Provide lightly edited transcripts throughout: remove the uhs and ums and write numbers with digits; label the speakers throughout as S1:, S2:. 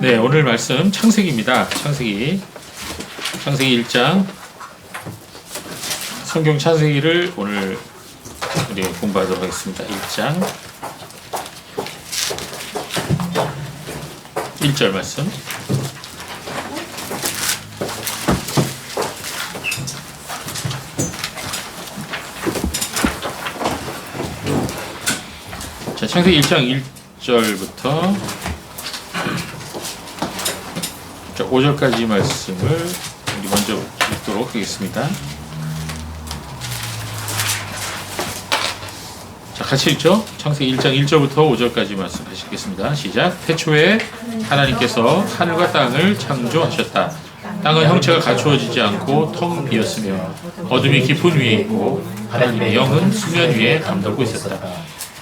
S1: 네, 오늘 말씀 창세기입니다. 창세기 1장 성경 창세기를 오늘 우리 공부하도록 하겠습니다. 1장 1절 말씀. 자, 창세기 1장 1절부터 5절까지 말씀을 우리 먼저 읽도록 하겠습니다. 자, 같이 읽죠? 창세기 1장 1절부터 5절까지 말씀하시겠습니다. 시작. 태초에 하나님께서 하늘과 땅을 창조하셨다. 땅은 형체가 갖추어지지 않고 텅 비었으며 어둠이 깊은 위에 있고 하나님의 영은 수면 위에 감돌고 있었다.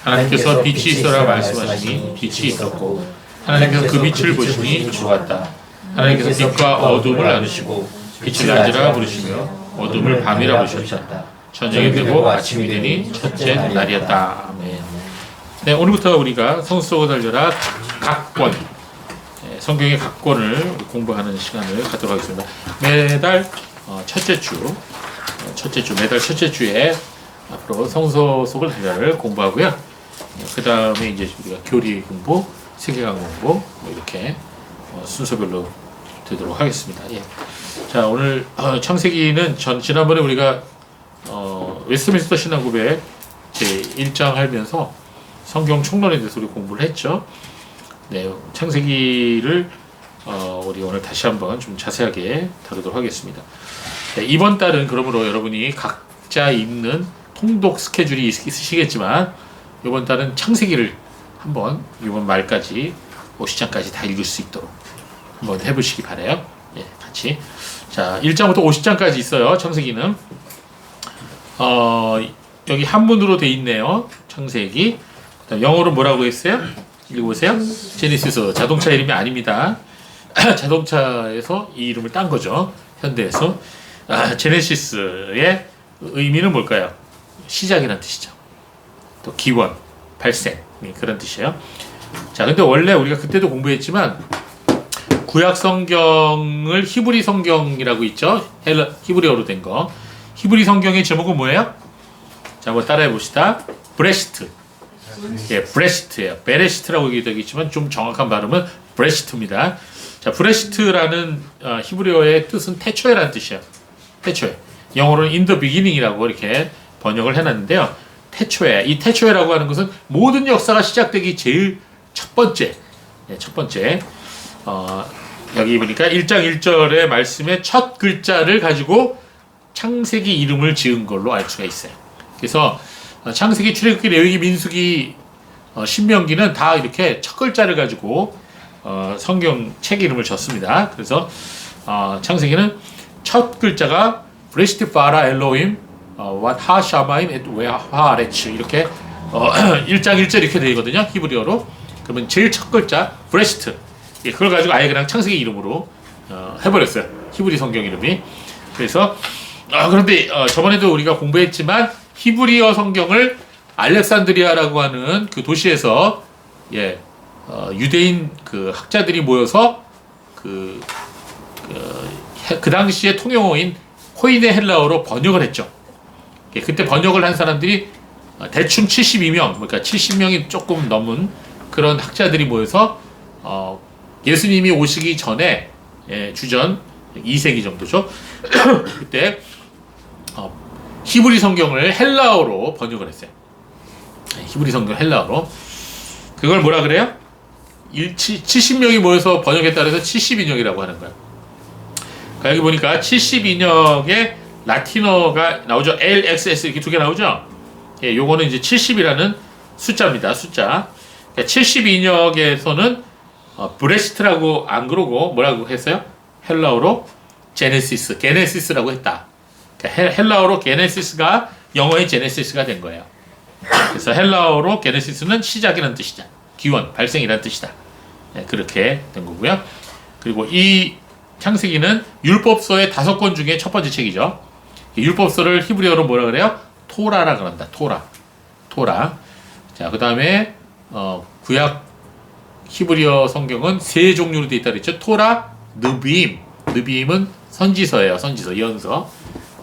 S1: 하나님께서 빛이 있어라 말씀하시니 빛이 있었고 하나님께서 그 빛을 보시니 좋았다. 하나님께서 빛과 어둠을 나누시고 빛을 낮이라 부르시며 어둠을 밤이라 부르셨다. 저녁이 되고 아침이 되니 첫째 날이었다. 아멘. 네, 오늘부터 우리가 성수 속을 달려라 각권, 성경의 각권을 공부하는 시간을 갖도록 하겠습니다. 매달 첫째 주 매달 첫째 주에 앞으로 성서 속을 달려라를 공부하고요. 그 다음에 이제 우리가 교리 공부, 세계관 공부 이렇게 순서별로 되도록 하겠습니다. 예. 자, 오늘 창세기는 지난번에 우리가 웨스트민스터 신앙고백 제 1장 하면서 성경 총론에 대해서 우리 공부를 했죠. 네, 창세기를 우리 오늘 다시 한번 좀 자세하게 다루도록 하겠습니다. 네, 이번 달은 그러므로 여러분이 각자 읽는 통독 스케줄이 있으시겠지만 이번 달은 창세기를 한번 이번 말까지 50장까지 다 읽을 수 있도록 한번 해보시기 바라요. 예, 같이. 자, 1장부터 50장까지 있어요. 창세기는. 여기 한문으로 돼 있네요. 창세기. 영어로 뭐라고 했어요? 읽어보세요. 제네시스. 자동차 이름이 아닙니다. 자동차에서 이 이름을 딴 거죠. 현대에서. 제네시스의 의미는 뭘까요? 시작이라는 뜻이죠. 또 기원, 발생. 그런 뜻이에요. 자, 근데 원래 우리가 그때도 공부했지만 구약 성경을 히브리 성경이라고 있죠. 히브리어로 된 거. 히브리 성경의 제목은 뭐예요? 자, 한번 따라해 봅시다. 브레시트. 예, 브레시트예요. 베레시트라고 얘기도 있지만 좀 정확한 발음은 브레시트입니다. 자, 브레시트라는 히브리어의 뜻은 태초에라는 뜻이에요. 태초에. 영어로는 in the beginning이라고 이렇게 번역을 해놨는데요. 태초에. 이 태초에라고 하는 것은 모든 역사가 시작되기 제일 첫 번째. 예, 첫 번째. 여기 보니까 1장 1절의 말씀의 첫 글자를 가지고 창세기 이름을 지은 걸로 알 수가 있어요. 그래서 창세기, 출애굽기, 레위기, 민수기, 신명기는 다 이렇게 첫 글자를 가지고 성경 책 이름을 졌습니다. 그래서 창세기는 첫 글자가 브레시트 파라 엘로임 왓하 샤마임 웨하 아레츠 이렇게 1장 1절 이렇게 되거든요. 히브리어로. 그러면 제일 첫 글자 브레시트. 예, 그걸 가지고 아예 그냥 창세기 이름으로 해버렸어요. 히브리 성경 이름이. 그래서 그런데 저번에도 우리가 공부했지만 히브리어 성경을 알렉산드리아라고 하는 그 도시에서 유대인 그 학자들이 모여서 그 당시에 통용어인 코이네 헬라어로 번역을 했죠. 예, 그때 번역을 한 사람들이 대충 72명, 그러니까 70명이 조금 넘은 그런 학자들이 모여서 예수님이 오시기 전에 주전 2세기 정도죠. 그때 히브리 성경을 헬라어로 번역을 했어요. 히브리 성경 헬라어로. 그걸 뭐라 그래요? 70명이 모여서 번역했다 그래서 72년이라고 하는 거예요. 그러니까 여기 보니까 72년에 라틴어가 나오죠. LXS 이렇게 두 개 나오죠. 예, 요거는 이제 70이라는 숫자입니다. 숫자. 그러니까 72년에서는 브레시트라고 안 그러고 뭐라고 했어요? 헬라어로 게네시스라고 했다. 그러니까 헬라어로 게네시스가 영어의 제네시스가 된 거예요. 그래서 헬라어로 게네시스는 시작이라는 뜻이다. 기원, 발생이라는 뜻이다. 네, 그렇게 된 거고요. 그리고 이 창세기는 율법서의 5권 중에 첫 번째 책이죠. 율법서를 히브리어로 뭐라 그래요? 토라라 그런다. 토라. 자, 그 다음에 구약 히브리어 성경은 세 종류로 되어 있다 그랬죠. 토라, 느비임. 느비임은 선지서예요. 선지서, 예언서.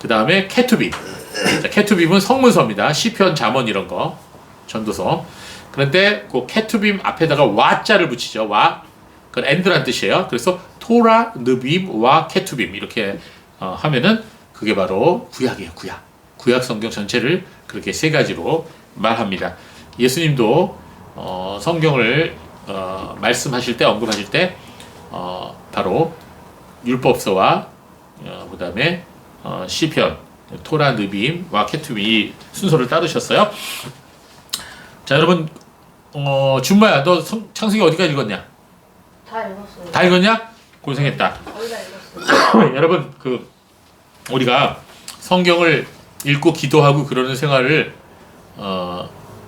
S1: 그 다음에 케투빔. 자, 케투빔은 성문서입니다. 시편, 잠언 이런 거. 전도서. 그런데 그 케투빔 앞에다가 와자를 붙이죠. 와. 그건 엔드란 뜻이에요. 그래서 토라, 느빔, 와, 케투빔 이렇게 하면은 그게 바로 구약이에요. 구약. 구약 성경 전체를 그렇게 세 가지로 말합니다. 예수님도 성경을 말씀하실 때, 언급하실 때 바로 율법서와 그 다음에 시편, 토라, 느빔, 와, 케투빔 이 순서를 따르셨어요. 자, 여러분 준마야, 너 창세기 어디까지 읽었냐?
S2: 다 읽었어요.
S1: 다 읽었냐? 고생했다.
S2: 거의 다 읽었어요.
S1: 여러분 우리가 성경을 읽고 기도하고 그러는 생활을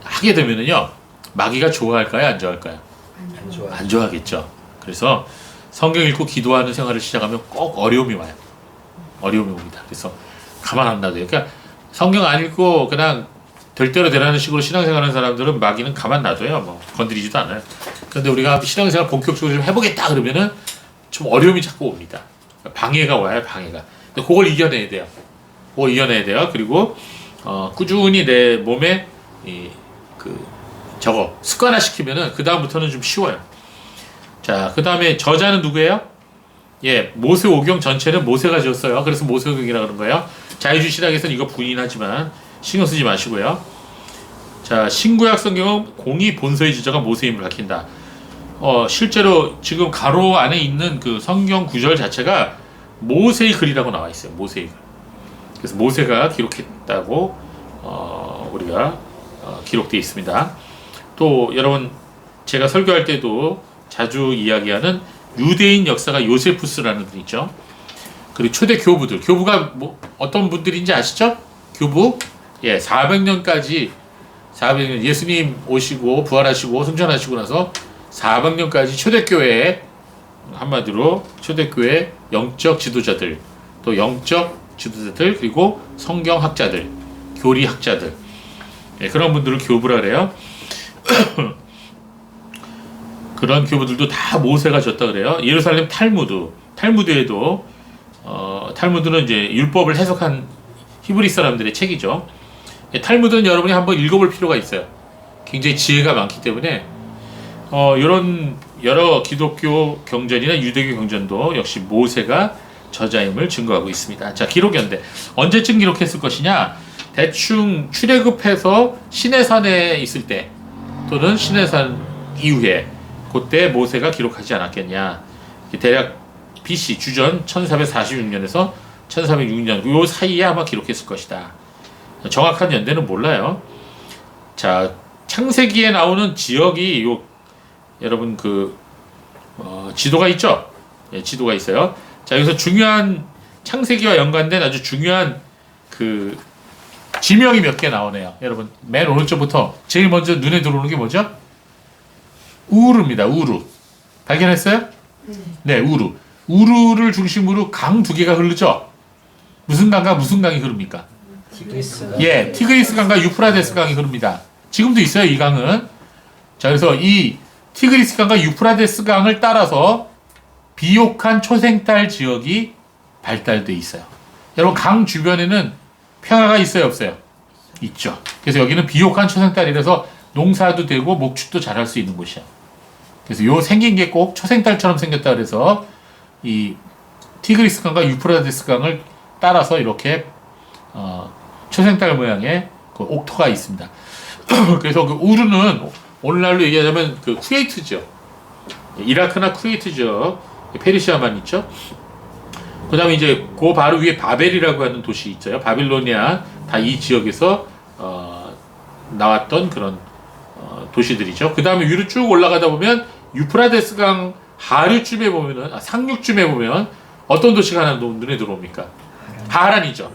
S1: 하게 되면은요, 마귀가 좋아할까요, 안 좋아할까요? 안 좋아하겠죠. 그래서 성경 읽고 기도하는 생활을 시작하면 꼭 어려움이 와요. 어려움이 옵니다. 그래서 가만 안 놔둬요. 그러니까 성경 안 읽고 그냥 될 대로 되라는 식으로 신앙생활하는 사람들은 마귀는 가만 놔둬요. 뭐 건드리지도 않아요. 그런데 우리가 신앙생활 본격적으로 좀 해보겠다 그러면은 좀 어려움이 자꾸 옵니다. 방해가 와요, 방해가. 근데 그걸 이겨내야 돼요. 그걸 이겨내야 돼요. 그리고 꾸준히 내 몸에 저거 습관화 시키면은 그 다음부터는 좀 쉬워요. 자, 그 다음에 저자는 누구예요? 예, 모세오경 전체는 모세가 지었어요. 그래서 모세오경이라 그런 거예요. 자유주의 신학에서는 이거 부인하지만 신경 쓰지 마시고요. 자, 신구약 성경은 공의 본서의 저자가 모세임을 밝힌다. 실제로 지금 가로 안에 있는 그 성경 구절 자체가 모세의 글이라고 나와 있어요. 모세의 글. 그래서 모세가 기록했다고 우리가 기록되어 있습니다. 또 여러분, 제가 설교할 때도 자주 이야기하는 유대인 역사가 요세푸스라는 분 있죠. 그리고 초대 교부들, 교부가 뭐 어떤 분들인지 아시죠? 교부, 예, 400년 예수님 오시고 부활하시고 승천하시고 나서 400년까지 초대교회에, 한마디로 초대교회 영적 지도자들, 또 영적 지도자들, 그리고 성경학자들, 교리학자들, 예, 그런 분들을 교부라 그래요. 그런 교부들도 다 모세가 줬다 그래요. 예루살렘 탈무드에도 탈무드는 이제 율법을 해석한 히브리 사람들의 책이죠. 예, 탈무드는 여러분이 한번 읽어볼 필요가 있어요. 굉장히 지혜가 많기 때문에 이런 여러 기독교 경전이나 유대교 경전도 역시 모세가 저자임을 증거하고 있습니다. 자, 기록연대 언제쯤 기록했을 것이냐? 대충 출애굽해서 시내산에 있을 때, 또는 시내산 이후에, 그때 모세가 기록하지 않았겠냐. 대략 BC 주전 1446년에서 1406년 요 사이에 아마 기록했을 것이다. 정확한 연대는 몰라요. 자, 창세기에 나오는 지역이 여러분 지도가 있죠? 예, 지도가 있어요. 자, 여기서 중요한 창세기와 연관된 아주 중요한 지명이 몇 개 나오네요. 여러분, 맨 오른쪽부터 제일 먼저 눈에 들어오는 게 뭐죠? 우루입니다. 우루. 발견했어요? 네, 우루. 우루를 중심으로 강 두 개가 흐르죠? 무슨 강과 무슨 강이 흐릅니까? 예, 티그리스 강과 유프라데스 강이 흐릅니다. 지금도 있어요, 이 강은. 자, 그래서 이 티그리스 강과 유프라데스 강을 따라서 비옥한 초생딸 지역이 발달돼 있어요. 여러분, 강 주변에는 평야가 있어요, 없어요? 있죠. 그래서 여기는 비옥한 초생딸이라서 농사도 되고 목축도 잘할 수 있는 곳이야. 그래서 요 생긴 게 꼭 초생딸처럼 생겼다 그래서 이 티그리스 강과 유프라데스 강을 따라서 이렇게 초생딸 모양의 그 옥토가 있습니다. 그래서 그 우르는 오늘날로 얘기하자면 그 쿠웨이트죠. 이라크나 쿠웨이트죠. 페르시아만 있죠. 그 다음에 이제 그 바로 위에 바벨이라고 하는 도시 있어요. 바빌로니아, 다 이 지역에서 나왔던 그런 도시들이죠. 그 다음에 위로 쭉 올라가다 보면 유프라데스 강 하류쯤에 보면은, 상류쯤에 보면 어떤 도시가 하나 눈에 들어옵니까? 하란이죠.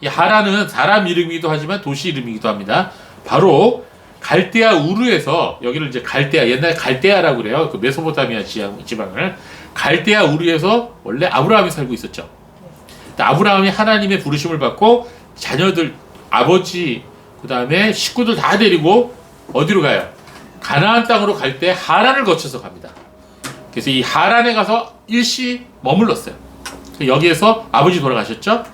S1: 이 하란은 사람 이름이기도 하지만 도시 이름이기도 합니다. 바로 갈대아 우르에서, 여기를 이제 갈대아, 옛날 갈대아라고 그래요. 그 메소포타미아 지방을. 갈대아 우르에서 원래 아브라함이 살고 있었죠. 아브라함이 하나님의 부르심을 받고 자녀들, 아버지, 그 다음에 식구들 다 데리고 어디로 가요? 가나안 땅으로 갈 때 하란을 거쳐서 갑니다. 그래서 이 하란에 가서 일시 머물렀어요. 여기에서 아버지 돌아가셨죠?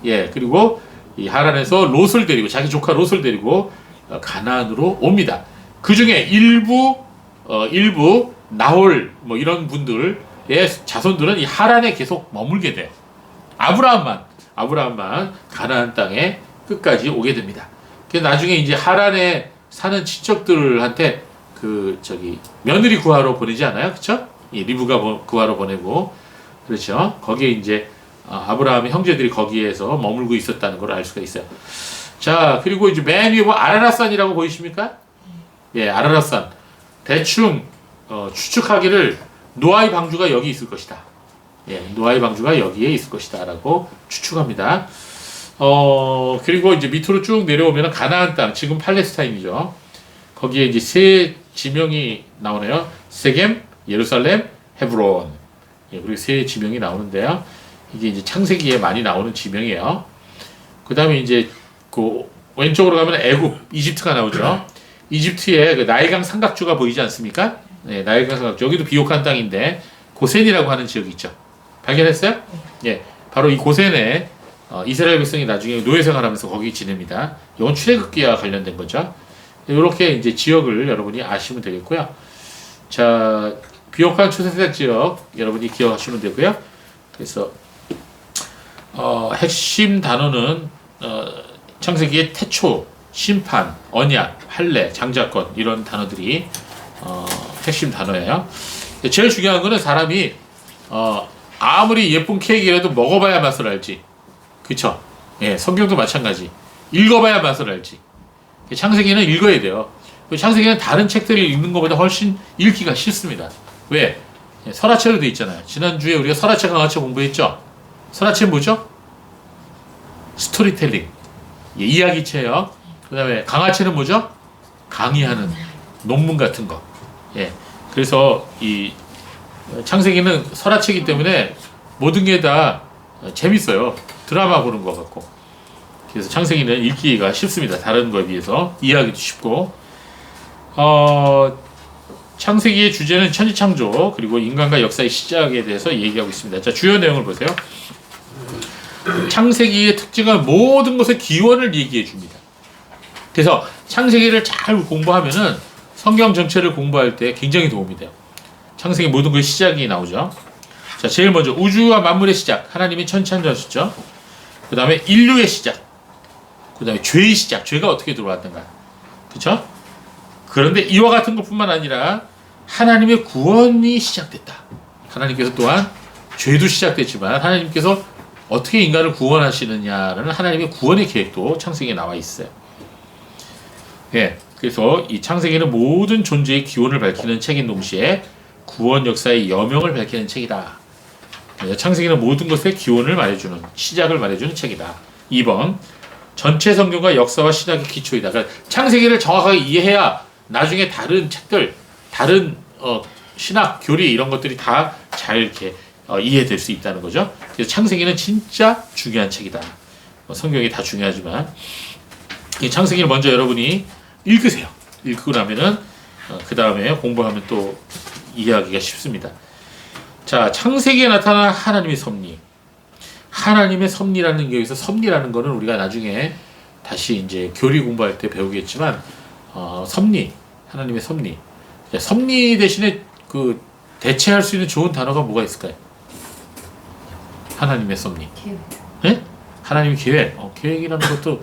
S1: 예, 그리고 이 하란에서 롯을 데리고 자기 조카 롯을 데리고 가나안으로 옵니다. 그 중에 일부 나홀 뭐 이런 분들의 자손들은 이 하란에 계속 머물게 돼요. 아브라함만 가나안 땅에 끝까지 오게 됩니다. 그래서 나중에 이제 하란에 사는 친척들한테 며느리 구하러 보내지 않아요, 그렇죠? 예, 리브가 구하러 보내고 그렇죠. 거기에 이제 아브라함의 형제들이 거기에서 머물고 있었다는 걸 알 수가 있어요. 자, 그리고 이제 맨 위에 뭐 아라랏산이라고 보이십니까? 예, 아라랏산. 대충 추측하기를 노아의 방주가 여기 있을 것이다. 예, 노아의 방주가 여기에 있을 것이다라고 추측합니다. 그리고 이제 밑으로 쭉 내려오면 가나안 땅, 지금 팔레스타인이죠. 거기에 이제 세 지명이 나오네요. 세겜, 예루살렘, 헤브론. 예, 그리고 세 지명이 나오는데요. 이게 이제 창세기에 많이 나오는 지명이에요. 그 다음에 이제 그 왼쪽으로 가면 애굽, 이집트가 나오죠. 이집트에 그 나일강 삼각주가 보이지 않습니까? 네, 나일강 삼각주. 여기도 비옥한 땅인데 고센이라고 하는 지역이 있죠. 발견했어요? 예, 바로 이 고센에 이스라엘 백성이 나중에 노예 생활하면서 거기 지냅니다. 이건 출애굽기와 관련된 거죠. 이렇게 이제 지역을 여러분이 아시면 되겠고요. 자, 비옥한 초세대 지역 여러분이 기억하시면 되고요. 그래서 핵심 단어는 창세기의 태초, 심판, 언약, 할례, 장자권 이런 단어들이 핵심 단어예요. 제일 중요한 거는 사람이 아무리 예쁜 케이크라도 먹어봐야 맛을 알지. 그쵸? 예, 성경도 마찬가지. 읽어봐야 맛을 알지. 창세기는 읽어야 돼요. 창세기는 다른 책들을 읽는 것보다 훨씬 읽기가 쉽습니다. 왜? 예, 설화체로 돼 있잖아요. 지난주에 우리가 설화체, 강화체 공부했죠? 설화체는 뭐죠? 스토리텔링. 예, 이야기체요. 그 다음에 강화체는 뭐죠? 강의하는 논문 같은 거. 예. 그래서 이 창세기는 설화체이기 때문에 모든 게 다 재밌어요. 드라마 보는 것 같고. 그래서 창세기는 읽기가 쉽습니다. 다른 거에 비해서. 이해하기도 쉽고. 창세기의 주제는 천지창조 그리고 인간과 역사의 시작에 대해서 얘기하고 있습니다. 자, 주요 내용을 보세요. 창세기의 특징은 모든 것의 기원을 얘기해 줍니다. 그래서 창세기를 잘 공부하면은 성경 전체를 공부할 때 굉장히 도움이 돼요. 창세기 모든 것의 시작이 나오죠. 자, 제일 먼저 우주와 만물의 시작, 하나님이 천지창조하셨죠. 그 다음에 인류의 시작, 그 다음에 죄의 시작, 죄가 어떻게 들어왔던가, 그렇죠? 그런데 이와 같은 것뿐만 아니라 하나님의 구원이 시작됐다. 하나님께서 또한 죄도 시작됐지만 하나님께서 어떻게 인간을 구원하시느냐라는 하나님의 구원의 계획도 창세기에 나와 있어요. 예, 그래서 이 창세기는 모든 존재의 기원을 밝히는 책인 동시에 구원 역사의 여명을 밝히는 책이다. 창세기는 모든 것의 기원을 말해주는, 시작을 말해주는 책이다. 2번, 전체 성경과 역사와 신학의 기초이다. 그러니까 창세기를 정확하게 이해해야 나중에 다른 책들, 다른 신학, 교리 이런 것들이 다 잘 이렇게 이해될 수 있다는 거죠. 그래서 창세기는 진짜 중요한 책이다. 성경이 다 중요하지만 이 창세기를 먼저 여러분이 읽으세요. 읽고 나면은 그 다음에 공부하면 또 이해하기가 쉽습니다. 자, 창세기에 나타난 하나님의 섭리. 하나님의 섭리라는 게 여기서 섭리라는 거는 우리가 나중에 다시 이제 교리 공부할 때 배우겠지만 섭리, 하나님의 섭리. 섭리 대신에 그 대체할 수 있는 좋은 단어가 뭐가 있을까요? 하나님의 섭리.
S2: 계획.
S1: 네? 하나님의 계획. 계획이라는 것도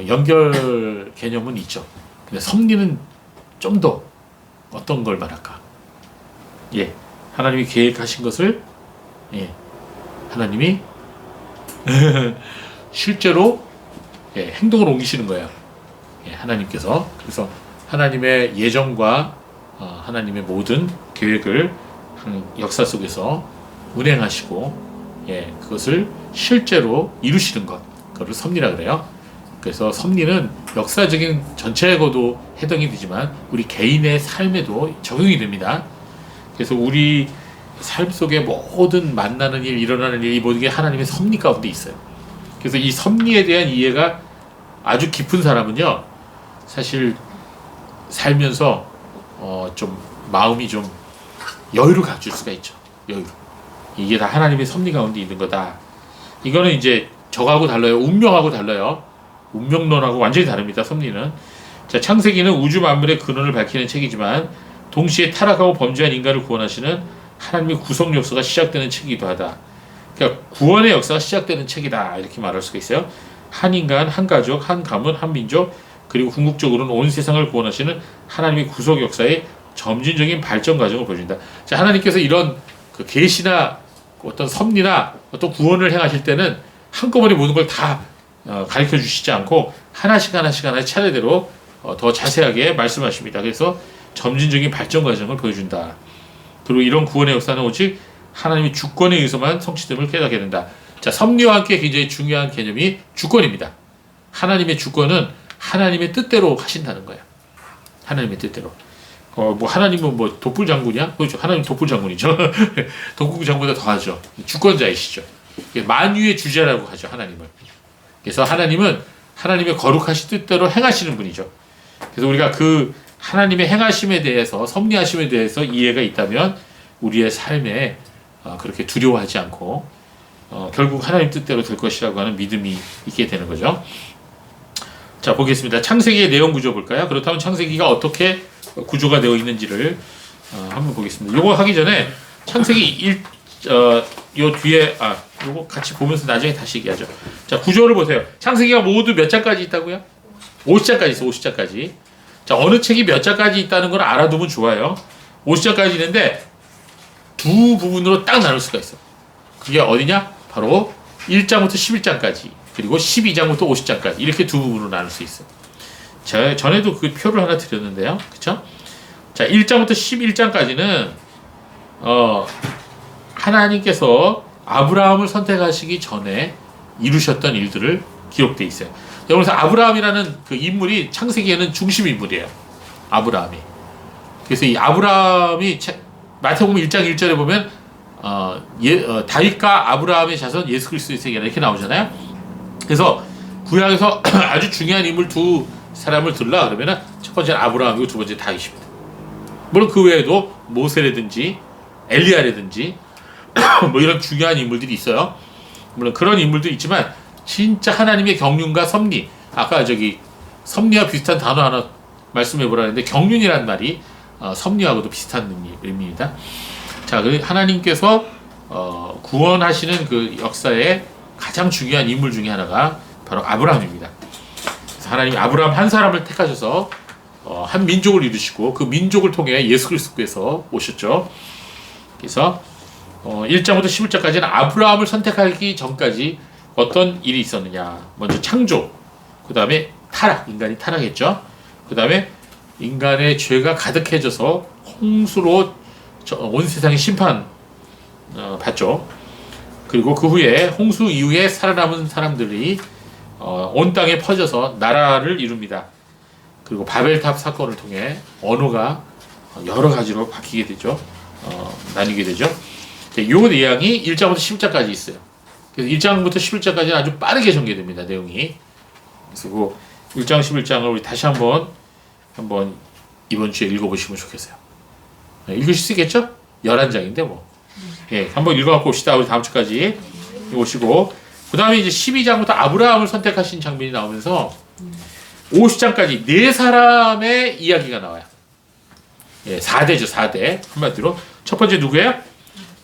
S1: 연결 개념은 있죠. 근데 섭리는 좀 더 어떤 걸 말할까? 예, 하나님이 계획하신 것을 예, 하나님이 실제로 예, 행동으로 옮기시는 거예요. 예, 하나님께서. 그래서 하나님의 예정과 하나님의 모든 계획을 역사 속에서 운행하시고 예, 그것을 실제로 이루시는 것, 그걸 섭리라 그래요. 그래서 섭리는 역사적인 전체에도 해당이 되지만 우리 개인의 삶에도 적용이 됩니다. 그래서 우리 삶 속에 모든 만나는 일, 일어나는 일, 이 모든 게 하나님의 섭리 가운데 있어요. 그래서 이 섭리에 대한 이해가 아주 깊은 사람은요, 사실 살면서 좀 마음이 좀 여유를 가질 수가 있죠. 여유. 이게 다 하나님의 섭리 가운데 있는 거다. 이거는 이제 저하고 달라요. 운명하고 달라요. 운명론하고 완전히 다릅니다. 섭리는. 자, 창세기는 우주 만물의 근원을 밝히는 책이지만 동시에 타락하고 범죄한 인간을 구원하시는 하나님의 구속 역사가 시작되는 책이기도 하다. 그러니까 구원의 역사가 시작되는 책이다. 이렇게 말할 수가 있어요. 한 인간, 한 가족, 한 가문, 한 민족, 그리고 궁극적으로는 온 세상을 구원하시는 하나님의 구속 역사의 점진적인 발전 과정을 보여준다. 자, 하나님께서 이런 그 계시나 어떤 섭리나 어떤 구원을 행하실 때는 한꺼번에 모든 걸 다 가르쳐 주시지 않고 하나씩 차례대로 더 자세하게 말씀하십니다. 그래서 점진적인 발전 과정을 보여준다. 그리고 이런 구원의 역사는 오직 하나님의 주권에 의해서만 성취됨을 깨닫게 된다. 자, 섭리와 함께 굉장히 중요한 개념이 주권입니다. 하나님의 주권은 하나님의 뜻대로 하신다는 거야. 하나님의 뜻대로. 뭐 하나님은 뭐 독불 장군이야? 그렇죠. 하나님 독불 장군이죠. 독불 장군보다 더하죠. 주권자이시죠. 만유의 주자라고 하죠. 하나님을. 그래서 하나님은 하나님의 거룩하신 뜻대로 행하시는 분이죠. 그래서 우리가 그 하나님의 행하심에 대해서 섭리하심에 대해서 이해가 있다면 우리의 삶에 그렇게 두려워하지 않고 결국 하나님 뜻대로 될 것이라고 하는 믿음이 있게 되는 거죠. 자, 보겠습니다. 창세기의 내용 구조 볼까요? 그렇다면 창세기가 어떻게 구조가 되어 있는지를 한번 보겠습니다. 요거 하기 전에 창세기 요 뒤에 요거 같이 보면서 나중에 다시 얘기하죠. 자, 구조를 보세요. 창세기가 모두 몇 장까지 있다고요? 50장까지 있어. 50장까지. 자, 어느 책이 몇 장까지 있다는 걸 알아두면 좋아요. 50장까지 있는데 두 부분으로 딱 나눌 수가 있어. 그게 어디냐? 바로 1장부터 11장까지 그리고 12장부터 50장까지 이렇게 두 부분으로 나눌 수 있어요. 제가 전에도 그 표를 하나 드렸는데요. 그쵸? 자, 1장부터 11장까지는 하나님께서 아브라함을 선택하시기 전에 이루셨던 일들을 기록되어 있어요. 여기서 아브라함이라는 그 인물이 창세기에는 중심 인물이에요. 아브라함이. 그래서 이 아브라함이 마태복음 1장 1절에 보면 다윗과 아브라함의 자손 예수 그리스도의 세계라 이렇게 나오잖아요. 그래서 구약에서 아주 중요한 인물 두 사람을 들라 그러면은 첫 번째는 아브라함이고 두 번째 다윗입니다. 물론 그 외에도 모세라든지 엘리야라든지 뭐 이런 중요한 인물들이 있어요. 물론 그런 인물도 있지만 진짜 하나님의 경륜과 섭리, 아까 섭리와 비슷한 단어 하나 말씀해 보라 했는데 경륜이란 말이 섭리하고도 비슷한 의미입니다. 자, 그 하나님께서 구원하시는 그 역사의 가장 중요한 인물 중에 하나가 바로 아브라함입니다. 그래서 하나님이 아브라함 한 사람을 택하셔서 한 민족을 이루시고 그 민족을 통해 예수 그리스도께서 오셨죠. 그래서 1장부터 11장까지는 아브라함을 선택하기 전까지 어떤 일이 있었느냐. 먼저 창조, 그 다음에 타락, 인간이 타락했죠. 그 다음에 인간의 죄가 가득해져서 홍수로 온 세상이 심판 받죠. 그리고 그 후에 홍수 이후에 살아남은 사람들이 온 땅에 퍼져서 나라를 이룹니다. 그리고 바벨탑 사건을 통해 언어가 여러 가지로 바뀌게 되죠. 나뉘게 되죠. 이 내용이 1장부터 10장까지 있어요. 그래서 1장부터 11장까지는 아주 빠르게 전개됩니다. 내용이. 그래서 그 1장, 11장을 우리 다시 한번 이번 주에 읽어보시면 좋겠어요. 읽으실 수 있겠죠? 11장인데 뭐. 예, 한번 읽어갖고 옵시다. 우리 다음 주까지 오시고. 그 다음에 이제 12장부터 아브라함을 선택하신 장면이 나오면서 50장까지 네 사람의 이야기가 나와요. 예, 4대죠, 4대. 한마디로. 첫 번째 누구예요?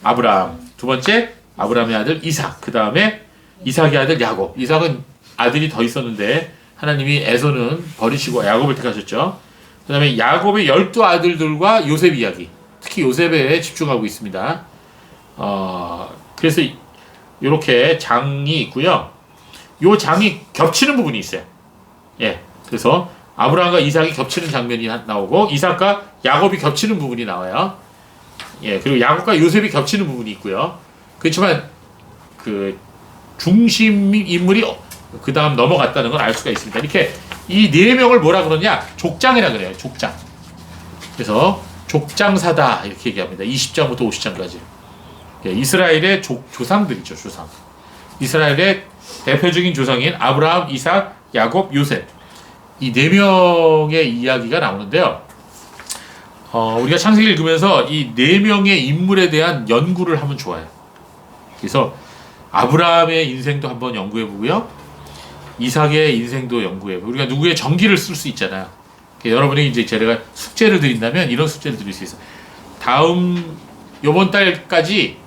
S1: 아브라함. 두 번째, 아브라함의 아들 이삭. 그 다음에 이삭의 아들 야곱. 이삭은 아들이 더 있었는데 하나님이 에서는 버리시고 야곱을 택하셨죠. 그 다음에 야곱의 12아들들과 요셉 이야기. 특히 요셉에 집중하고 있습니다. 그래서 이렇게 장이 있고요. 요 장이 겹치는 부분이 있어요. 예. 그래서 아브라함과 이삭이 겹치는 장면이 나오고 이삭과 야곱이 겹치는 부분이 나와요. 예. 그리고 야곱과 요셉이 겹치는 부분이 있고요. 그렇지만 그 중심 인물이 그 다음 넘어갔다는 걸 알 수가 있습니다. 이렇게 이 네 명을 뭐라 그러냐? 족장이라 그래요. 족장. 그래서 족장사다 이렇게 얘기합니다. 20장부터 50장까지. 예, 이스라엘의 조상들이죠. 조상. 이스라엘의 대표적인 조상인 아브라함, 이삭, 야곱, 요셉. 이 네 명의 이야기가 나오는데요. 우리가 창세기 읽으면서 이 네 명의 인물에 대한 연구를 하면 좋아요. 그래서 아브라함의 인생도 한번 연구해 보고요. 이삭의 인생도 연구해 보고 우리가 누구의 전기를 쓸 수 있잖아요. 여러분이 이제 제가 숙제를 드린다면 이런 숙제를 드릴 수 있어요. 요번 달까지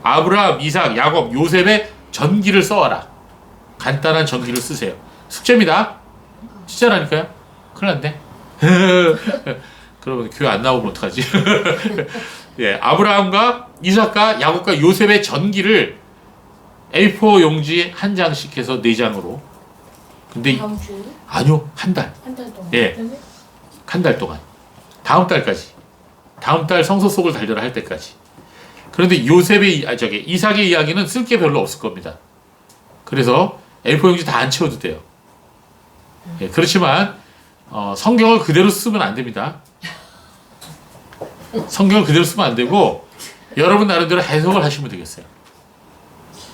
S1: 아브라함, 이삭, 야곱, 요셉의 전기를 써와라. 간단한 전기를 쓰세요. 숙제입니다. 진짜라니까요. 큰일 났네. 그러면 교회 안 나오면 어떡하지? 예, 아브라함과 이삭과 야곱과 요셉의 전기를 A4 용지 한 장씩 해서 4장으로. 근데
S2: 다음 주에?
S1: 아니요, 한 달.
S2: 한 달 동안?
S1: 예, 한 달 동안. 다음 달까지. 다음 달 성서 속을 달려라 할 때까지. 그런데 이삭의 이야기는 쓸 게 별로 없을 겁니다. 그래서 A4 용지 다 안 채워도 돼요. 예, 그렇지만 성경을 그대로 쓰면 안 됩니다. 성경을 그대로 쓰면 안 되고 여러분 나름대로 해석을 하시면 되겠어요.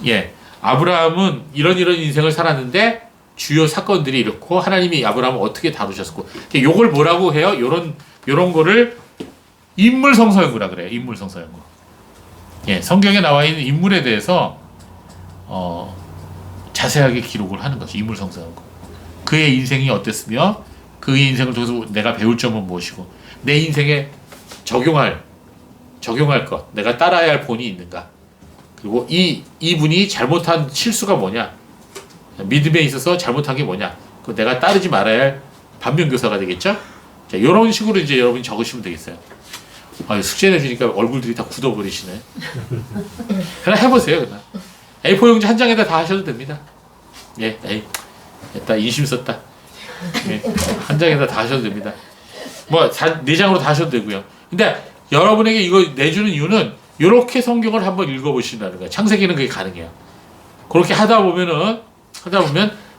S1: 예, 아브라함은 이런 인생을 살았는데 주요 사건들이 이렇고 하나님이 아브라함을 어떻게 다루셨고 요걸 뭐라고 해요? 요런 거를 인물 성서 연구라 그래요. 인물 성서 연구. 예, 성경에 나와 있는 인물에 대해서 자세하게 기록을 하는 거죠. 인물 성서 연구. 그의 인생이 어땠으며 그의 인생을 통해서 내가 배울 점은 무엇이고 내 인생에 적용할 것, 내가 따라야 할 본이 있는가. 그리고 이분이 잘못한 실수가 뭐냐. 믿음에 있어서 잘못한 게 뭐냐. 그 내가 따르지 말아야 할 반면교사가 되겠죠? 자, 이런 식으로 이제 여러분이 적으시면 되겠어요. 숙제 내주니까 얼굴들이 다 굳어버리시네. 그냥 해보세요, 그냥. A4 용지 한 장에다 다 하셔도 됩니다. 예, 됐다. 인심 썼다. 예, 한 장에다 다 하셔도 됩니다. 뭐, 4장으로 다 하셔도 되고요. 근데 여러분에게 이거 내주는 이유는 이렇게 성경을 한번 읽어보신다는 거예요. 창세기는 그게 가능해요. 그렇게 하다 보면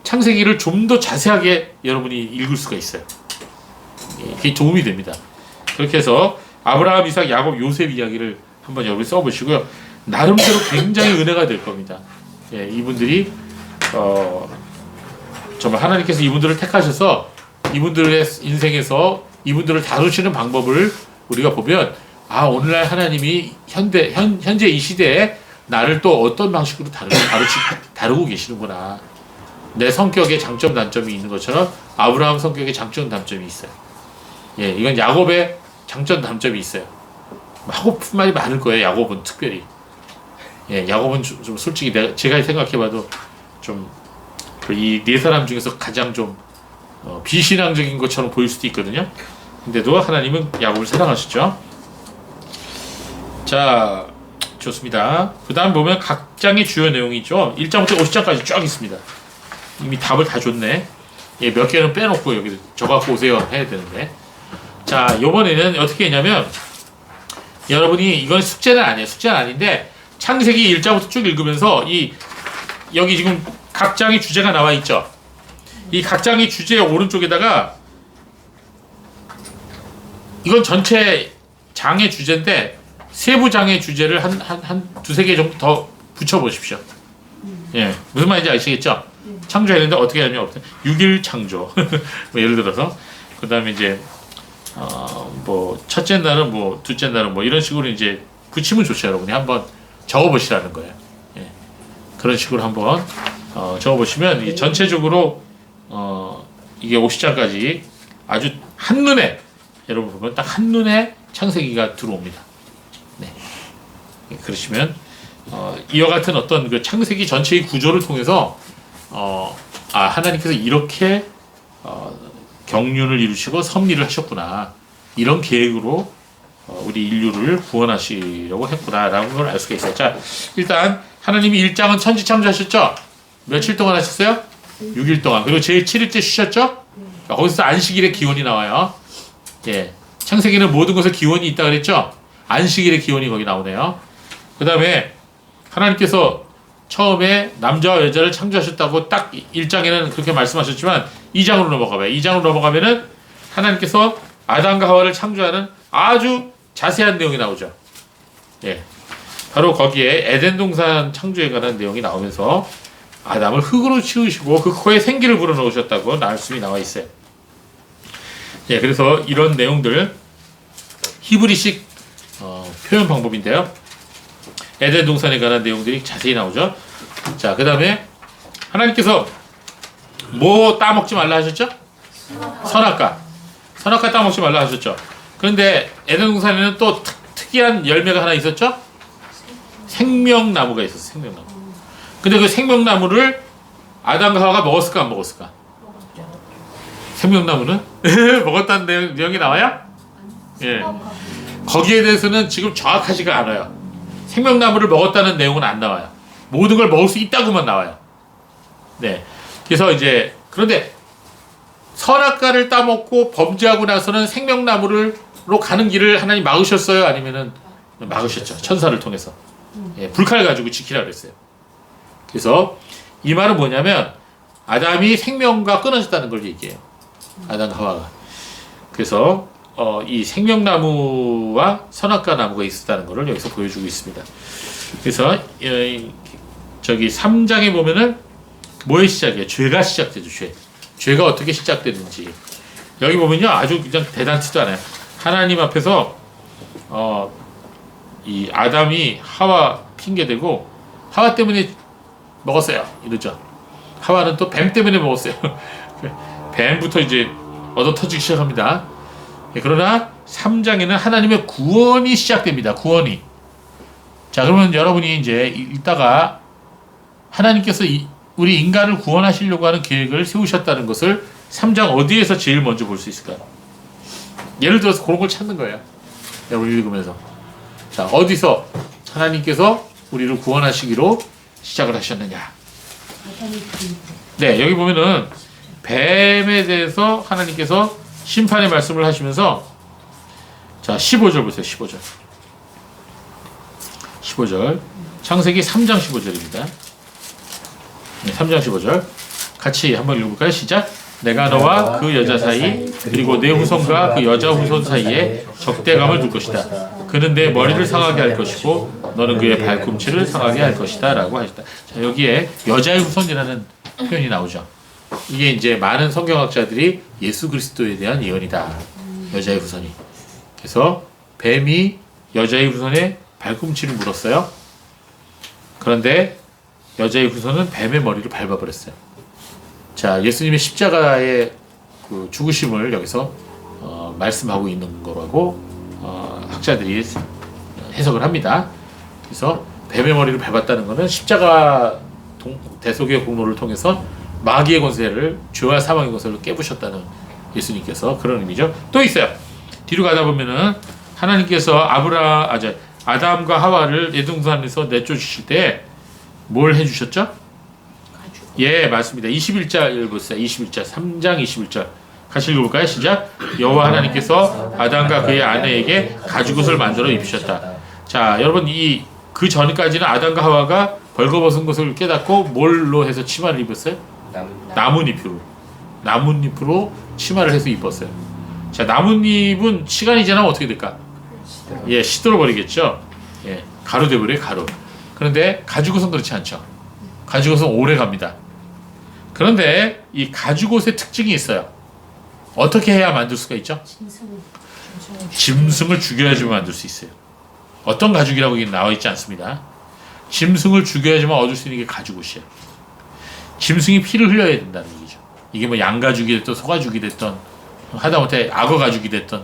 S1: 창세기를 좀 더 자세하게 여러분이 읽을 수가 있어요. 예, 그게 도움이 됩니다. 그렇게 해서 아브라함, 이삭, 야곱, 요셉 이야기를 한번 여러분이 써보시고요. 나름대로 굉장히 은혜가 될 겁니다. 예, 이분들이 정말 하나님께서 이분들을 택하셔서 이분들의 인생에서 이분들을 다루시는 방법을 우리가 보면 오늘날 하나님이 현재 이 시대에 나를 또 어떤 방식으로 다루고 계시는구나. 내 성격에 장점 단점이 있는 것처럼 아브라함 성격에 장점 단점이 있어요. 예, 이건 야곱의 장점 단점이 있어요. 야곱뿐만이 많을 거예요. 야곱은 특별히. 예, 야곱은 좀 솔직히 제가 생각해봐도 좀 이 네 사람 중에서 가장 좀 비신앙적인 것처럼 보일 수도 있거든요. 근데도 하나님은 야곱을 사랑하시죠. 자, 좋습니다. 그 다음 보면 각 장의 주요 내용이 있죠. 1장부터 50장까지 쫙 있습니다. 이미 답을 다 줬네. 예, 몇 개는 빼놓고 여기 적어갖고 오세요 해야 되는데. 자, 요번에는 어떻게 했냐면 여러분이 이건 숙제는 아니에요. 숙제는 아닌데 창세기 1장부터 쭉 읽으면서 여기 지금 각 장의 주제가 나와 있죠. 이 각 장의 주제의 오른쪽에다가 이건 전체 장의 주제인데 세부 장의 주제를 한 두세 개 정도 더 붙여보십시오. 예, 무슨 말인지 아시겠죠? 창조했는데 어떻게 하냐면 6일 창조. 뭐 예를 들어서 그 다음에 이제 뭐 첫째 날은 뭐 둘째 날은 뭐 이런 식으로 이제 붙이면 좋죠. 여러분이 한번 적어보시라는 거예요. 예, 그런 식으로 한번 적어보시면 전체적으로 이게 50장까지 아주 한눈에 여러분 보면 딱 한눈에 창세기가 들어옵니다. 네. 그러시면 이와 같은 어떤 그 창세기 전체의 구조를 통해서 하나님께서 이렇게 경륜을 이루시고 섭리를 하셨구나. 이런 계획으로 우리 인류를 구원하시려고 했구나라는 걸 알 수가 있어요. 자, 일단 하나님이 1장은 천지 창조하셨죠? 며칠 동안 하셨어요? 6일 동안. 그리고 제일 7일째 쉬셨죠? 거기서 안식일의 기원이 나와요. 예. 창세기는 모든 것에 기원이 있다 그랬죠? 안식일의 기원이 거기 나오네요. 그 다음에 하나님께서 처음에 남자와 여자를 창조하셨다고 딱 1장에는 그렇게 말씀하셨지만 2장으로 넘어가봐요. 2장으로 넘어가면은 하나님께서 아담과 하와를 창조하는 아주 자세한 내용이 나오죠. 예. 바로 거기에 에덴 동산 창조에 관한 내용이 나오면서 아담을 흙으로 치우시고 그 코에 생기를 불어넣으셨다고 말씀이 나와 있어요. 예, 그래서 이런 내용들 히브리식 표현 방법인데요. 에덴 동산에 관한 내용들이 자세히 나오죠. 자, 그 다음에 하나님께서 뭐 따먹지 말라 하셨죠? 선악과. 선악과 따먹지 말라 하셨죠. 그런데 에덴 동산에는 또 특이한 열매가 하나 있었죠? 생명나무가 있었어요. 생명나무. 근데 그 생명나무를 아담과 하와가 먹었을까 안 먹었을까? 생명나무는 먹었다는 내용이 나와요? 예. 거기에 대해서는 지금 정확하지가 않아요. 생명나무를 먹었다는 내용은 안 나와요. 모든 걸 먹을 수 있다고만 나와요. 네. 그래서 이제 그런데 선악과를 따먹고 범죄하고 나서는 생명나무로 가는 길을 하나님 막으셨어요? 아니면은 막으셨죠. 천사를 통해서. 예, 불칼 가지고 지키라 그랬어요. 그래서 이 말은 뭐냐면 아담이 생명과 끊어졌다는 걸 얘기해요. 아담과 하와가. 그래서 이 생명나무와 선악과 나무가 있었다는 것을 여기서 보여주고 있습니다. 그래서 저기 3장에 보면은 뭐의 시작이에요? 죄가 시작되죠. 죄가 어떻게 시작되는지 여기 보면요 아주 그냥 대단치도 않아요. 하나님 앞에서 이 아담이 하와 핑계대고 하와 때문에 먹었어요 이러죠. 하와는 또 뱀 때문에 먹었어요. 뱀부터 이제 얻어 터지기 시작합니다. 그러나 3장에는 하나님의 구원이 시작됩니다. 구원이. 자, 그러면 여러분이 이제 읽다가 하나님께서 우리 인간을 구원하시려고 하는 계획을 세우셨다는 것을 3장 어디에서 제일 먼저 볼 수 있을까요? 예를 들어서 그런 걸 찾는 거예요. 여러분 읽으면서. 자, 어디서 하나님께서 우리를 구원하시기로 시작을 하셨느냐. 네, 여기 보면은 뱀에 대해서 하나님께서 심판의 말씀을 하시면서 자 15절 보세요. 15절 창세기 3장 15절입니다. 네, 3장 15절 같이 한번 읽어볼까요? 시작. 내가 너와 그 여자 사이 그리고 내 후손과 그 여자 후손 사이에 적대감을 둘 것이다. 그는 내 머리를 상하게 할 것이고 너는 그의 발꿈치를 상하게 할 것이다 라고 하셨다. 자, 여기에 여자의 후손이라는 표현이 나오죠. 이게 이제 많은 성경학자들이 예수 그리스도에 대한 예언이다. 여자의 후손이. 그래서 뱀이 여자의 후손의 발꿈치를 물었어요. 그런데 여자의 후손은 뱀의 머리를 밟아버렸어요. 자, 예수님의 십자가의 그 죽으심을 여기서 말씀하고 있는 거라고 학자들이 해석을 합니다. 그래서 뱀의 머리를 밟았다는 것은 십자가 대속의 공로를 통해서 마귀의 권세를 죄와 사망의 권세를 깨부셨다는 예수님께서 그런 의미죠. 또 있어요. 뒤로 가다 보면은 하나님께서 아담과 하와를 에덴동산에서 내쫓으실 때 뭘 해주셨죠? 예, 맞습니다. 21절 보세요. 21절 3장 21절 같이 읽어볼까요? 시작. 여호와 하나님께서 아담과 그의 아내에게 가죽옷을 만들어 입히셨다. 자, 여러분 그 전까지는 아담과 하와가 벌거벗은 것을 깨닫고 뭘로 해서 치마를 입었어요? 나뭇잎으로 치마를 해서 입었어요. 자, 나뭇잎은 시간이 지나면 어떻게 될까? 예, 시들어 버리겠죠. 예, 가루 돼버려요, 가루. 그런데 가죽옷은 그렇지 않죠. 가죽옷은 오래 갑니다. 그런데 이 가죽옷의 특징이 있어요. 어떻게 해야 만들 수가 있죠? 짐승을 죽여야지만 만들 수 있어요. 어떤 가죽이라고 나와 있지 않습니다. 짐승을 죽여야지만 얻을 수 있는 게 가죽옷이에요. 짐승이 피를 흘려야 된다는 얘기죠. 이게 뭐 양가죽이 됐든 소가죽이 됐든 하다못해 악어 가죽이 됐든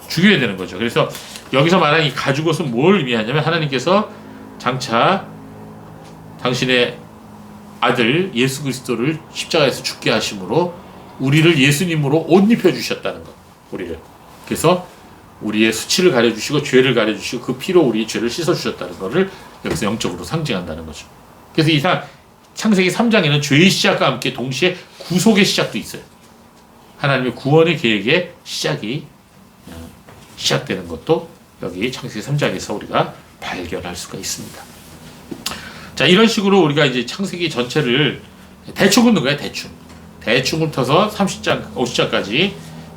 S1: 죽여야 되는 거죠. 그래서 여기서 말하는 이 가죽옷은 뭘 의미하냐면 하나님께서 장차 당신의 아들 예수 그리스도를 십자가에서 죽게 하심으로 우리를 예수님으로 옷 입혀 주셨다는 것. 우리를. 그래서 우리의 수치를 가려주시고 죄를 가려주시고 그 피로 우리의 죄를 씻어주셨다는 것을 여기서 영적으로 상징한다는 거죠. 그래서 이 창세기 3장에는 죄의 시작과 함께 동시에 구속의 시작도 있어요. 하나님의 구원의 계획의 시작되는 것도 여기 창세기 3장에서 우리가 발견할 수가 있습니다. 자, 이런 식으로 우리가 이제 창세기 전체를 대충 훑는 거예요. 대충 훑어서 30장, 50장까지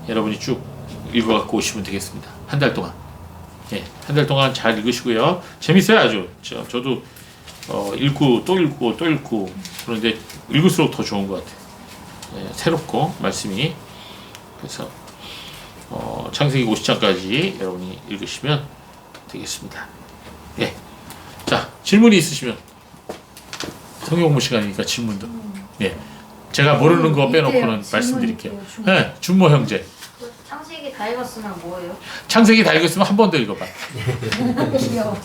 S1: 여러분이 쭉 읽어갖고 오시면 되겠습니다. 한 달 동안. 예, 한 달 동안 잘 읽으시고요. 재밌어요, 아주. 저도 읽고 또 읽고 또 읽고 그런데 읽을수록 더 좋은 것 같아요. 예, 새롭고 말씀이. 그래서 창세기 50장까지 여러분이 읽으시면 되겠습니다. 예. 자, 질문이 있으시면 성경 공부 시간이니까 질문도. 예. 제가 모르는 거 빼놓고는 말씀드릴게요. 예, 준모 형제.
S2: 창세기 다 읽었으면 뭐예요?
S1: 창세기 다 읽었으면 한 번 더 읽어봐.
S2: 귀여워.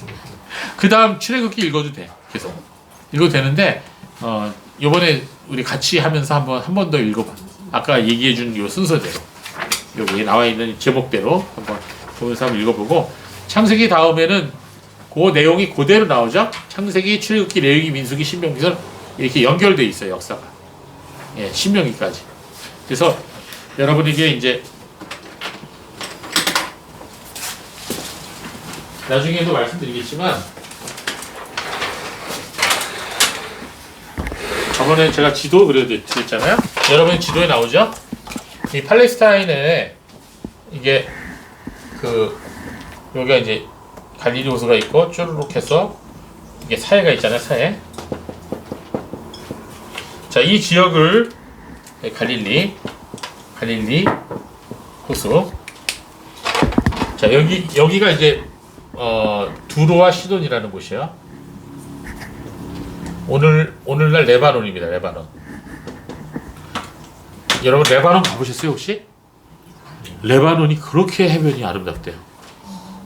S1: 그 다음 출애굽기 읽어도 돼. 계속. 읽어도 되는데, 요번에 우리 같이 하면서 한 번 더 읽어봐. 아까 얘기해준 요 순서대로. 여기 나와 있는 제목대로 한번 보면서 한번 읽어보고, 창세기 다음에는 그 내용이 그대로 나오죠? 창세기, 출애굽기, 레위기, 민수기, 신명기서 이렇게 연결돼 있어요, 역사가. 예, 신명기까지. 그래서 여러분에게 이제 나중에도 말씀드리겠지만 저번에 제가 지도 그려드렸잖아요. 여러분 지도에 나오죠? 이 팔레스타인에 이게 여기가 이제 갈릴리 호수가 있고 쭈르륵 해서 이게 사해가 있잖아요. 사해. 자, 이 지역을 갈릴리 호수. 자, 여기가 이제 두로와 시돈이라는 곳이에요. 오늘날 레바논입니다. 레바논. 여러분 레바논 가보셨어요 혹시? 레바논이 그렇게 해변이 아름답대요.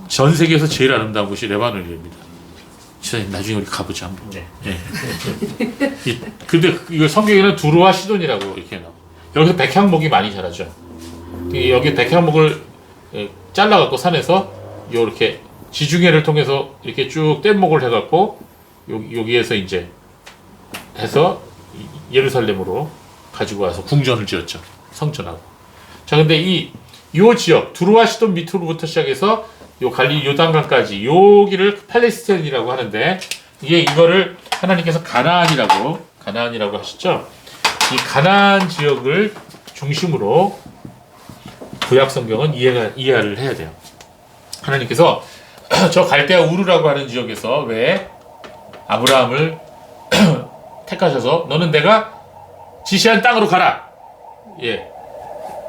S1: 전 세계에서 제일 아름다운 곳이 레바논입니다. 진짜 나중에 우리 가보자 한번. 네. 네. 근데 이거 성경에는 두로와 시돈이라고 이렇게 나와. 여기서 백향목이 많이 자라죠. 여기 백향목을 잘라갖고 산에서 이렇게 지중해를 통해서 이렇게 쭉 뗏목을 해갖고 여기에서 이제 해서 예루살렘으로 가지고 와서 궁전을 지었죠. 성전하고. 자, 근데 요 지역 두로와 시돈 밑으로부터 시작해서 요 갈릴리 요단강까지 여기를 팔레스타인이라고 하는데 이거를 하나님께서 가나안이라고 하시죠. 이 가나안 지역을 중심으로 구약 성경은 이해를 해야 돼요. 하나님께서 저 갈대아 우르라고 하는 지역에서 왜 아브라함을 택하셔서 너는 내가 지시한 땅으로 가라. 예.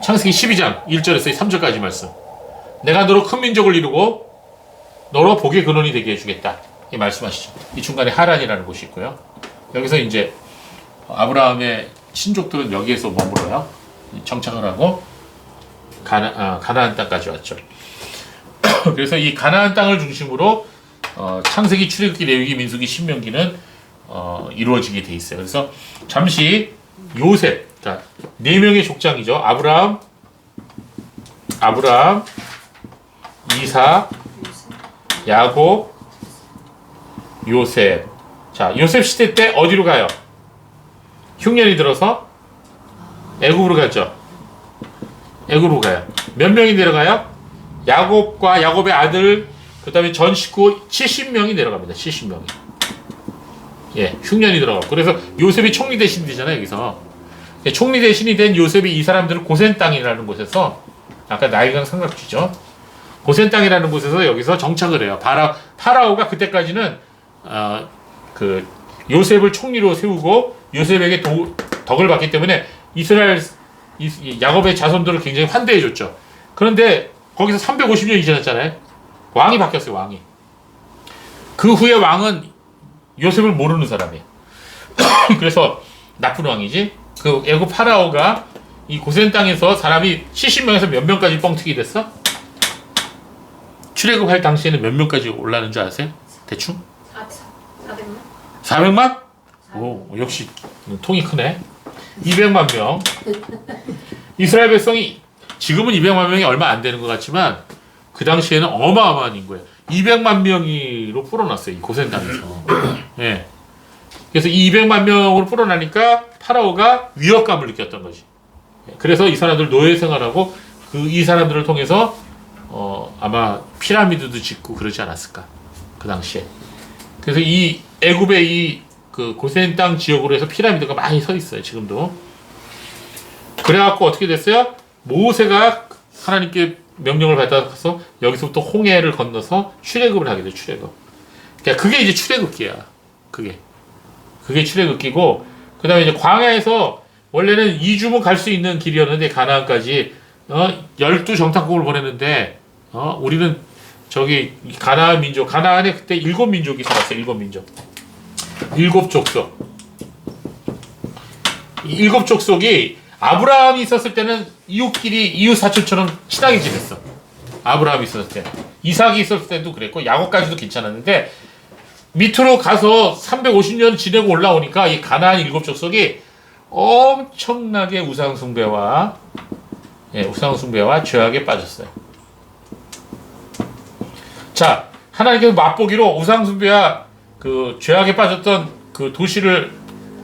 S1: 창세기 12장 1절에서 3절까지 말씀. 내가 너로 큰 민족을 이루고 너로 복의 근원이 되게 해주겠다. 이 말씀하시죠. 이 중간에 하란이라는 곳이 있고요. 여기서 이제 아브라함의 친족들은 여기에서 머물어요. 정착을 하고 가나안 땅까지 왔죠. 그래서 이 가나안 땅을 중심으로 창세기, 출애굽기, 레위기, 민수기, 신명기는 이루어지게 돼 있어요. 그래서 잠시 요셉, 자, 4명의 족장이죠. 아브라함, 이삭, 야곱, 요셉. 자, 요셉 시대 때 어디로 가요? 흉년이 들어서 애굽으로 갔죠. 애굽으로 가요. 몇 명이 내려가요? 야곱과 야곱의 아들, 그 다음에 전 식구 70명이 내려갑니다. 70명이. 예, 흉년이 들어가고. 그래서 요셉이 총리 대신이 되잖아요, 여기서. 총리 대신이 된 요셉이 이 사람들을 고센 땅이라는 곳에서, 아까 나일강 삼각지죠. 고센 땅이라는 곳에서 여기서 정착을 해요. 파라오가 그때까지는, 요셉을 총리로 세우고, 요셉에게 덕을 받기 때문에 야곱의 자손들을 굉장히 환대해줬죠. 그런데 거기서 350년이 지났잖아요. 왕이 바뀌었어요, 왕이. 그 후에 왕은 요셉을 모르는 사람이에요. 그래서 나쁜 왕이지. 그 애굽 파라오가 이 고센 땅에서 사람이 70명에서 몇 명까지 뻥튀기 됐어? 출애굽할 당시에는 몇 명까지 올라는 줄 아세요? 대충?
S2: 400만?
S1: 400만? 오, 역시 통이 크네. 200만 명. 이스라엘 백성이 지금은 200만 명이 얼마 안 되는 것 같지만 그 당시에는 어마어마한 인구예요. 200만 명으로 불어났어요. 이 고센 땅에서. 예. 그래서 이 200만 명으로 불어나니까 파라오가 위협감을 느꼈던 거지. 그래서 이 사람들 노예 생활하고 이 사람들을 통해서 아마 피라미드도 짓고 그러지 않았을까. 그 당시에. 그래서 이 애굽의 그 고센 땅 지역으로 해서 피라미드가 많이 서 있어요. 지금도. 그래갖고 어떻게 됐어요? 모세가 하나님께 명령을 받아서 여기서부터 홍해를 건너서 출애굽을 하게 돼요. 출애굽. 그러니까 그게 이제 출애굽기야. 그게 출애굽기고, 그 다음에 이제 광야에서 원래는 2주면 갈 수 있는 길이었는데 가나안까지 12 정탐꾼을 보냈는데 우리는 저기 가나안 민족, 가나안에 그때 7민족이 살았어요. 7민족. 7족속. 이 7족속이 아브라함이 있었을 때는 이웃끼리 이웃 사촌처럼 친하게 지냈어. 아브라함이 있었을 때. 이삭이 있었을 때도 그랬고 야곱까지도 괜찮았는데 밑으로 가서 350년 지내고 올라오니까 이 가나안 7족속이 엄청나게 우상숭배와 죄악에 빠졌어요. 자, 하나님께서 맛보기로 우상숭배와 그 죄악에 빠졌던 그 도시를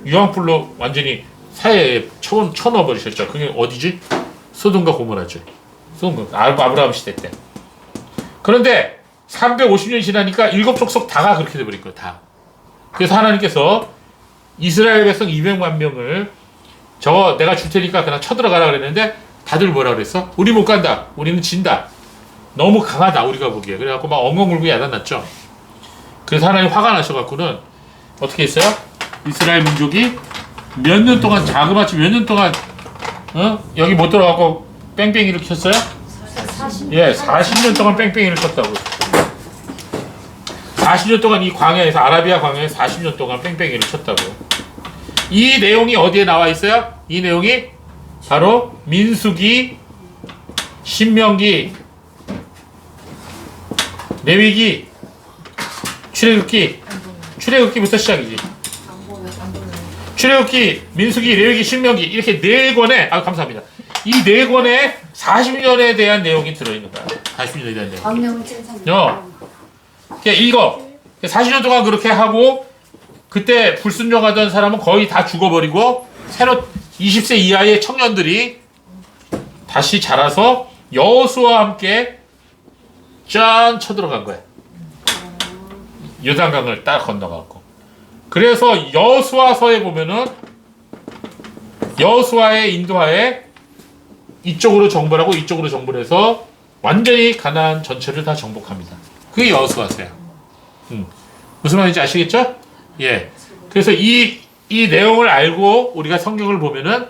S1: 유황불로 완전히 사해에 쳐넣어 버리셨죠. 그게 어디지? 소돔과 고모라죠. 아브라함 시대 때. 그런데 350년 지나니까 7족속 다가 그렇게 돼버린 거예요. 다. 그래서 하나님께서 이스라엘 백성 200만 명을 저거 내가 줄 테니까 그냥 쳐들어가라 그랬는데 다들 뭐라 그랬어? 우리 못 간다. 우리는 진다. 너무 강하다 우리가 보기에. 그래갖고 막 엉엉 울고 야단났죠. 그래서 하나님 화가 나셔갖고는 어떻게 했어요? 이스라엘 민족이 몇 년 동안 자그마치 몇 년 동안 여기 못 들어가고 뺑뺑이를 켰어요? 40년 동안 뺑뺑이를 켰다고. 40년 동안 이 광야에서 아라비아 광야에서 40년 동안 뺑뺑이를 쳤다고. 이 내용이 어디에 나와 있어요? 이 내용이 바로 민수기, 신명기, 레위기, 출애굽기부터 시작이지. 출애굽기, 민수기, 레위기, 신명기 이렇게 4권에 감사합니다. 이 4권에 40년에 대한 내용이 들어있는 거야. 40년에 대한 내용.
S2: 광명은 찐삼.
S1: 그냥 읽어. 40년 동안 그렇게 하고 그때 불순종하던 사람은 거의 다 죽어버리고 새로 20세 이하의 청년들이 다시 자라서 여호수아와 함께 짠 쳐들어간 거야. 요단강을 딱 건너갔고. 그래서 여호수아서에 보면은 여호수아의 인도하에 이쪽으로 정벌하고 이쪽으로 정벌해서 완전히 가나안 전체를 다 정복합니다. 그게 여호수아서야. 무슨 말인지 아시겠죠? 예. 그래서 이 내용을 알고 우리가 성경을 보면은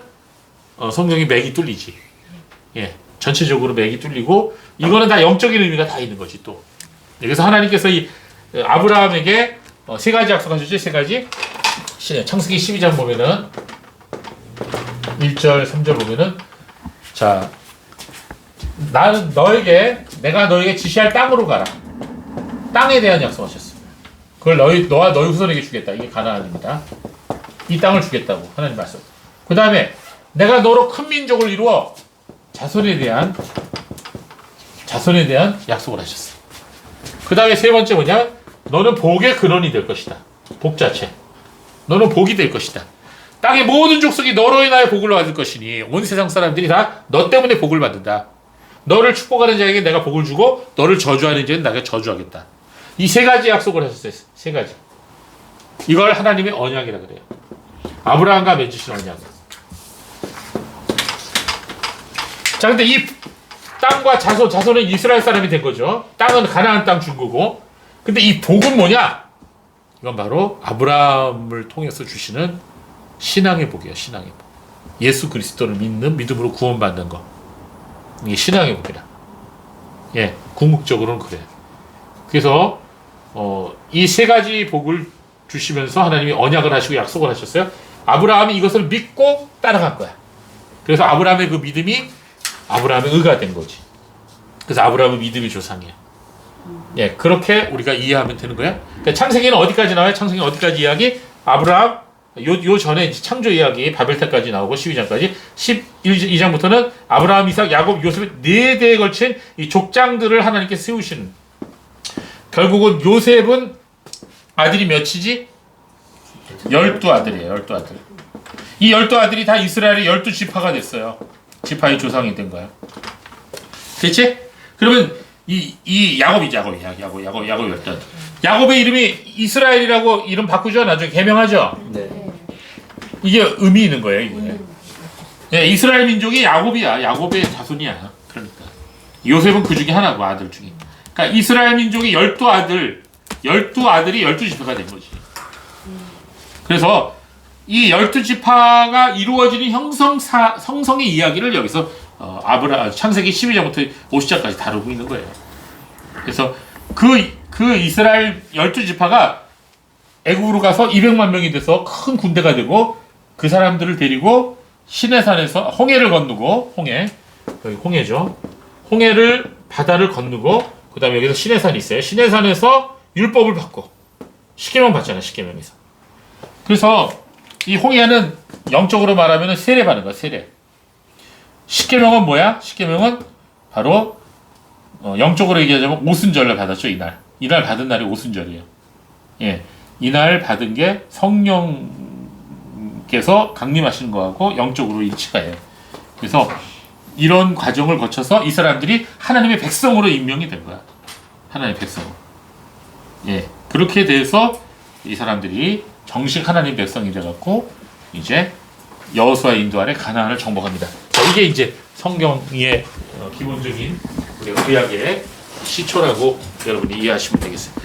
S1: 성경이 맥이 뚫리지. 예. 전체적으로 맥이 뚫리고 이거는 다 영적인 의미가 다 있는 거지 또. 그래서 하나님께서 이 아브라함에게 3가지 약속하셨죠? 3가지. 창세기 12장 보면은 1절, 3절 보면은 자, 나는 내가 너에게 지시할 땅으로 가라. 땅에 대한 약속하셨습니다. 그걸 너와 너희 후손에게 주겠다. 이게 가나안입니다. 이 땅을 주겠다고 하나님 말씀. 그 다음에 내가 너로 큰 민족을 이루어 자손에 대한 약속을 하셨어. 그 다음에 3번째 뭐냐? 너는 복의 근원이 될 것이다. 복 자체. 너는 복이 될 것이다. 땅의 모든 족속이 너로 인하여 복을 받을 것이니 온 세상 사람들이 다 너 때문에 복을 받는다. 너를 축복하는 자에게 내가 복을 주고 너를 저주하는 자에게 내가 저주하겠다. 이 3가지 약속을 하셨어요. 3가지. 이걸 하나님의 언약이라 그래요. 아브라함과 맺으신 언약. 자, 근데 이 땅과 자손은 이스라엘 사람이 된 거죠. 땅은 가나안 땅 준 거고. 근데 이 복은 뭐냐? 이건 바로 아브라함을 통해서 주시는 신앙의 복이에요. 신앙의 복. 예수 그리스도를 믿음으로 구원받는 거. 이게 신앙의 복이라. 예, 궁극적으로는 그래요. 그래서 이 3가지 복을 주시면서 하나님이 언약을 하시고 약속을 하셨어요. 아브라함이 이것을 믿고 따라간 거야. 그래서 아브라함의 그 믿음이 아브라함의 의가 된 거지. 그래서 아브라함의 믿음이 조상이야. 예, 그렇게 우리가 이해하면 되는 거야. 그러니까 창세기는 어디까지 나와요? 창세기 어디까지 이야기? 아브라함 요 전에 창조 이야기 바벨탑까지 나오고 12장까지 12장부터는 아브라함, 이삭, 야곱, 요셉의 4대에 걸친 이 족장들을 하나님께 세우시는. 결국은 요셉은 아들이 몇이지? 12아들이에요. 12아들. 이 12아들이 다 이스라엘의 12지파가 됐어요. 지파의 조상이 된 거야. 됐지? 그러면 이 야곱이지. 야곱이 12. 야곱의 이름이 이스라엘이라고 이름 바꾸죠? 나중에 개명하죠?
S3: 네.
S1: 이게 의미 있는 거예요, 이게. 예, 이스라엘 민족이 야곱이야. 야곱의 자손이야. 그러니까. 요셉은 그 중에 하나고, 아들 중에. 그러니까 이스라엘 민족이 12아들이 12지파가 된 거지. 그래서 이 12지파가 이루어지는 성성의 이야기를 여기서 창세기 12장부터 50장까지 다루고 있는 거예요. 그래서 그 이스라엘 12지파가 애굽으로 가서 200만 명이 돼서 큰 군대가 되고 그 사람들을 데리고 시내산에서 홍해를 건너고 여기 홍해죠. 홍해를 바다를 건너고 그 다음에 여기서 시내산이 있어요. 시내산에서 율법을 받고 십계명 받잖아요. 십계명에서. 그래서 이 홍해는 영적으로 말하면 세례 받는 거야. 세례. 십계명은 뭐야? 십계명은 바로 영적으로 얘기하자면 오순절을 받았죠. 이날 받은 날이 오순절이에요. 예, 이날 받은 게 성령께서 강림하시는 거하고 영적으로 일치가 해요. 그래서 이런 과정을 거쳐서 이 사람들이 하나님의 백성으로 임명이 된 거야. 하나님의 백성. 예, 그렇게 돼서 이 사람들이 정식 하나님 백성이 돼갖고 이제 여호수아 인도 아래 가나안을 정복합니다. 자, 이게 이제 성경의 기본적인 우리가 구약의 시초라고 여러분이 이해하시면 되겠어요.